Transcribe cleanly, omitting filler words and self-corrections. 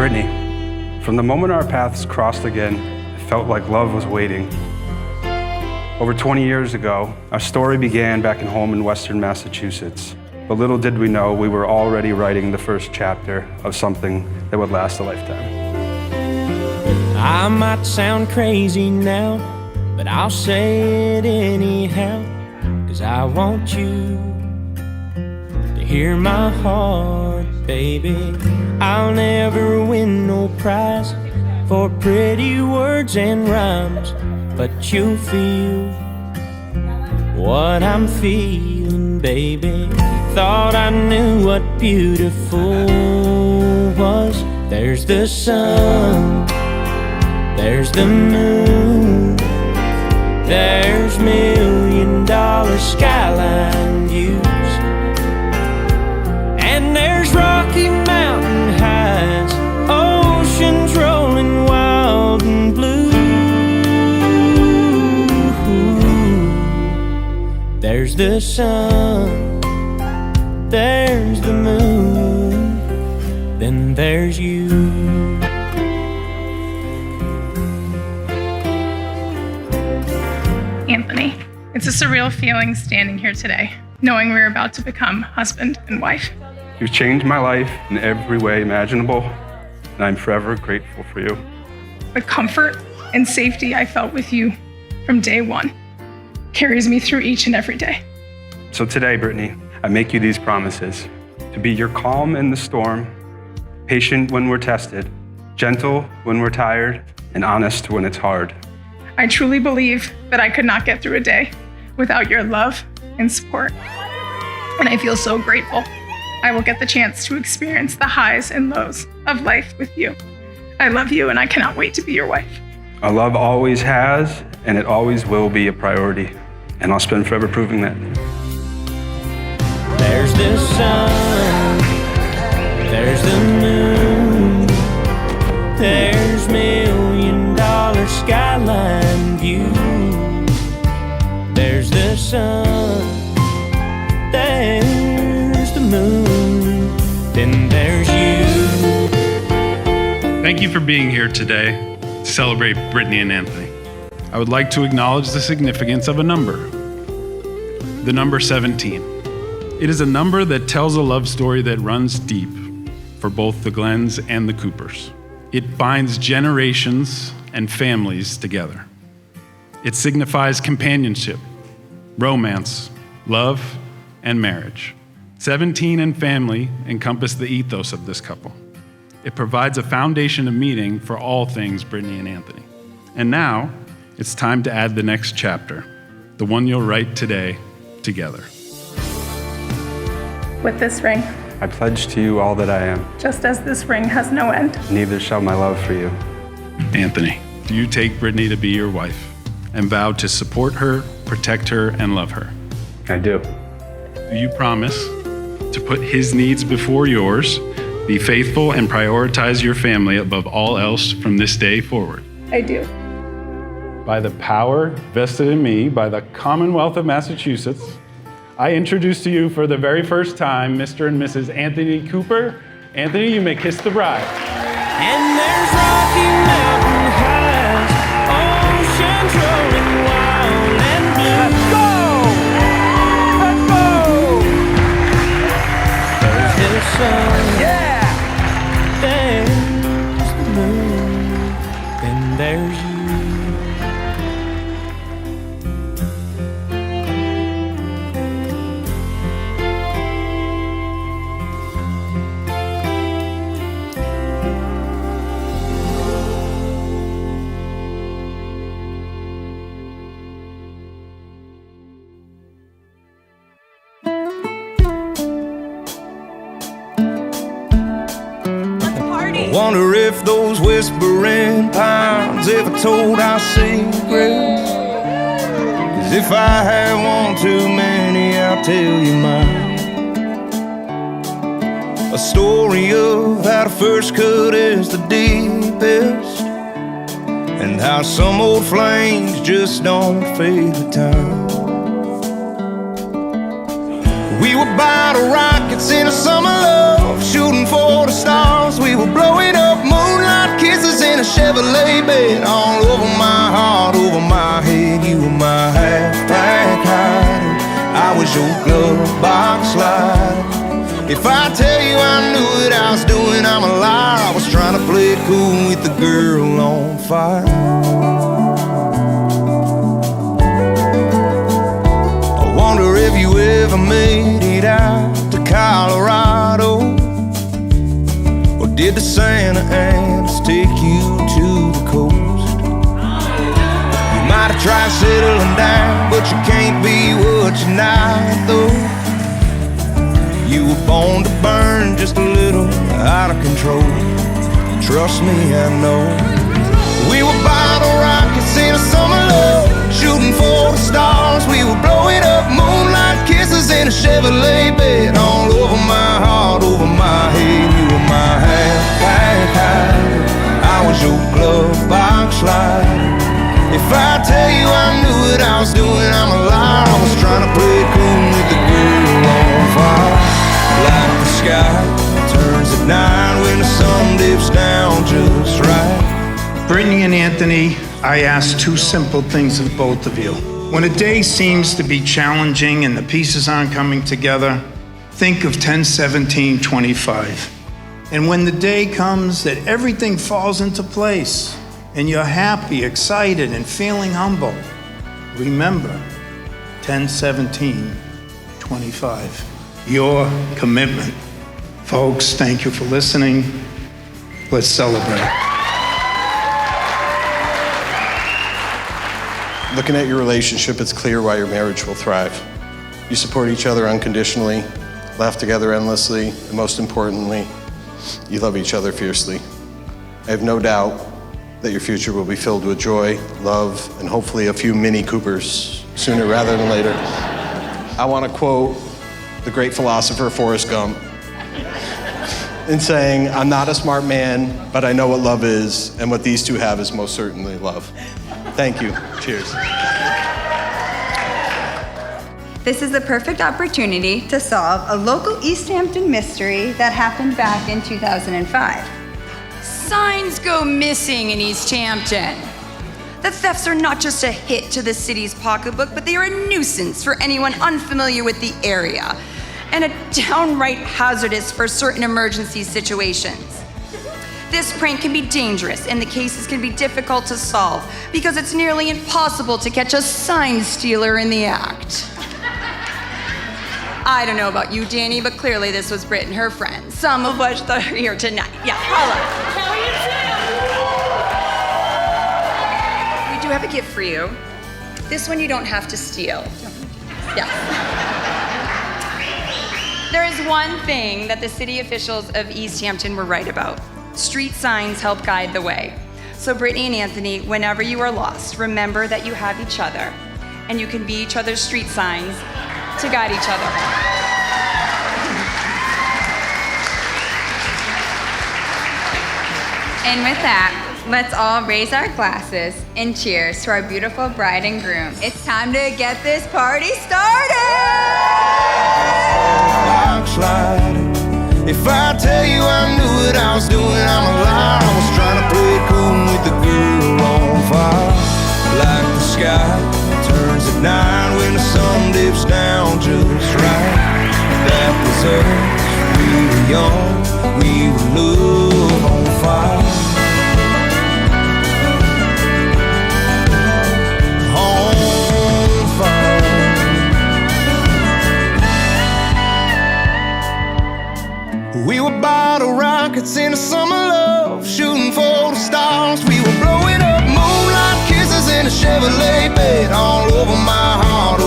Brittany, from the moment our paths crossed again, it felt like love was waiting. Over 20 years ago, our story began back in home in Western Massachusetts. But little did we know we were already writing the first chapter of something that would last a lifetime. I might sound crazy now, but I'll say it anyhow, 'cause I want you to hear my heart, baby. I'll never win no prize for pretty words and rhymes, but you'll feel what I'm feeling, baby. Thought I knew what beautiful was. There's the sun, there's the moon, there's $1,000,000 skyline views, and there's Rocky Mountain highs, oceans rolling wild and blue. There's the sun, there's the moon, then there's you. Anthony, it's a surreal feeling standing here today, knowing we're about to become husband and wife. You've changed my life in every way imaginable, and I'm forever grateful for you. The comfort and safety I felt with you from day one carries me through each and every day. So today, Brittany, I make you these promises: to be your calm in the storm, patient when we're tested, gentle when we're tired, and honest when it's hard. I truly believe that I could not get through a day without your love and support. And I feel so grateful I will get the chance to experience the highs and lows of life with you. I love you, and I cannot wait to be your wife. Our love always has, and it always will be a priority, and I'll spend forever proving that. There's the sun, there's the moon, there's $1,000,000 skyline view. There's the sun, there's the moon, then there's you. Thank you for being here today to celebrate Brittany and Anthony. I would like to acknowledge the significance of a number, the number 17. It is a number that tells a love story that runs deep for both the Glens and the Coopers. It binds generations and families together. It signifies companionship, romance, love, and marriage. 17 and family encompass the ethos of this couple. It provides a foundation of meaning for all things Brittany and Anthony. And now, it's time to add the next chapter, the one you'll write today together. With this ring, I pledge to you all that I am. just as this ring has no end. Neither shall my love for you. Anthony, do you take Brittany to be your wife and vow to support her, protect her, and love her? I do. Do you promise to put his needs before yours, be faithful, and prioritize your family above all else from this day forward? I do. By the power vested in me by the Commonwealth of Massachusetts, I introduce to you for the very first time Mr. and Mrs. Anthony Cooper. Anthony, you may kiss the bride. And there's Rocky Mountain highs, oceans rolling wild and blue. Let's go! Let's go! There's the sun, yeah! There's the moon, then there's you. Wonder if those whispering pines ever told our secrets. 'Cause if I had one too many, I'll tell you mine. A story of how the first cut is the deepest, and how some old flames just don't fade with time. We were bottle rockets in a summer love, shooting for the stars. We were blowing up moon bed all over my heart, over my head. You were my half-back hider, I was your glove box slider. If I tell you I knew what I was doing, I'm a liar. I was trying to play it cool with the girl on fire. I wonder if you ever made it out to Colorado, or did the Santa Anas take you to the coast? You might have tried settling down, but you can't be what you're not, though. You were born to burn just a little out of control. Trust me, I know. We were bottle rockets in a summer love, shooting for the stars. We were blowing up moonlight kisses in a Chevrolet bed all over my heart, over my head. You were my half-back hider, I was your glove box slider. If I tell you I knew what I was doing, I'm a liar. I was trying to play it cool with the girl on fire. Like the sky turns at night when the sun dips down just right. Brittany and Anthony, I ask two simple things of both of you. When a day seems to be challenging and the pieces aren't coming together, think of 10-17-25. And when the day comes that everything falls into place and you're happy, excited, and feeling humble, remember 10-17-25. Your commitment. Folks, thank you for listening. Let's celebrate. Looking at your relationship, it's clear why your marriage will thrive. You support each other unconditionally, laugh together endlessly, and most importantly, you love each other fiercely. I have no doubt that your future will be filled with joy, love, and hopefully a few Mini Coopers sooner rather than later. I want to quote the great philosopher Forrest Gump in saying, "I'm not a smart man, but I know what love is, and what these two have is most certainly love." Thank you. Cheers. This is the perfect opportunity to solve a local East Hampton mystery that happened back in 2005. Signs go missing in East Hampton. The thefts are not just a hit to the city's pocketbook, but they are a nuisance for anyone unfamiliar with the area, and a downright hazardous for certain emergency situations. This prank can be dangerous, and the cases can be difficult to solve because it's nearly impossible to catch a sign stealer in the act. I don't know about you, Danny, but clearly this was Britt and her friends, some of which are here tonight. Yeah, hello. We do have a gift for you. This one you don't have to steal. Yeah. There is one thing that the city officials of East Hampton were right about. Street signs help guide the way. So Brittany and Anthony, whenever you are lost, remember that you have each other, and you can be each other's street signs to guide each other. And with that, let's all raise our glasses and cheers to our beautiful bride and groom. It's time to get this party started! If I tell you I knew what I was doing, I'm a liar. I was trying to play it cool with the girl on fire. Like the sky turns at night when the sun dips down just right. That was us, we were young, we were love on fire. We were bottle rockets in a summer love, shooting for the stars. We were blowing up moonlight kisses in a Chevrolet bed all over my heart.